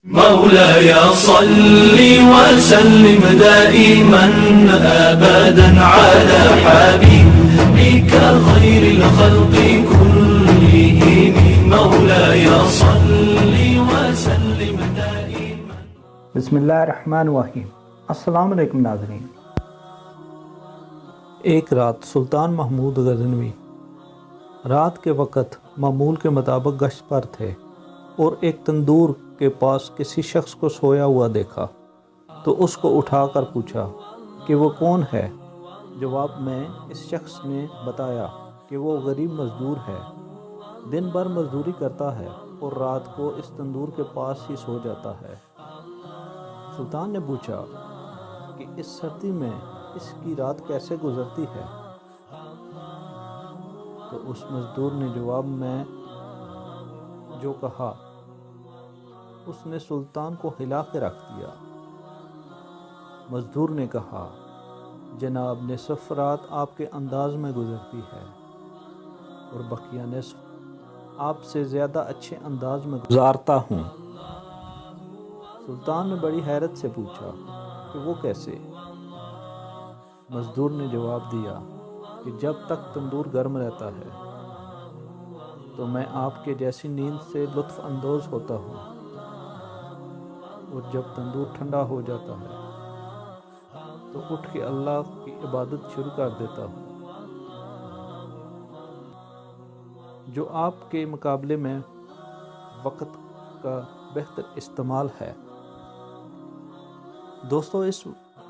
مولاي صل وسلم دائما أبدا على حبيبك خير الخلق كلهم مولاي صل وسلم دائما. بسم اللہ الرحمن الرحیم. السلام علیکم ناظرین. ایک رات سلطان محمود غزنوی رات کے وقت معمول کے مطابق گشت پر تھے اور ایک تندور کے پاس کسی شخص کو سویا ہوا دیکھا تو اس کو اٹھا کر پوچھا کہ وہ کون ہے. جواب میں اس شخص نے بتایا کہ وہ غریب مزدور ہے، دن بھر مزدوری کرتا ہے اور رات کو اس تندور کے پاس ہی سو جاتا ہے. سلطان نے پوچھا کہ اس سردی میں اس کی رات کیسے گزرتی ہے؟ تو اس مزدور نے جواب میں جو کہا اس نے سلطان کو ہلا کے رکھ دیا. مزدور نے کہا جناب نصف رات آپ کے انداز میں گزرتی ہے اور بقیہ نصف آپ سے زیادہ اچھے انداز میں گزارتا ہوں. سلطان نے بڑی حیرت سے پوچھا کہ وہ کیسے؟ مزدور نے جواب دیا کہ جب تک تندور گرم رہتا ہے تو میں آپ کے جیسی نیند سے لطف اندوز ہوتا ہوں، اور جب تندور ٹھنڈا ہو جاتا ہے تو اٹھ کے اللہ کی عبادت شروع کر دیتا ہوں، جو آپ کے مقابلے میں وقت کا بہتر استعمال ہے. دوستو، اس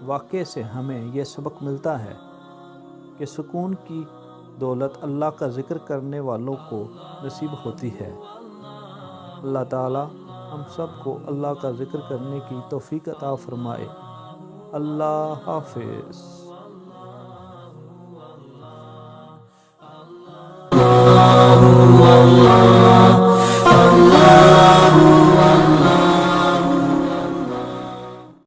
واقعے سے ہمیں یہ سبق ملتا ہے کہ سکون کی دولت اللہ کا ذکر کرنے والوں کو نصیب ہوتی ہے. اللہ تعالی ہم سب کو اللہ کا ذکر کرنے کی توفیق عطا فرمائے. اللہ حافظ.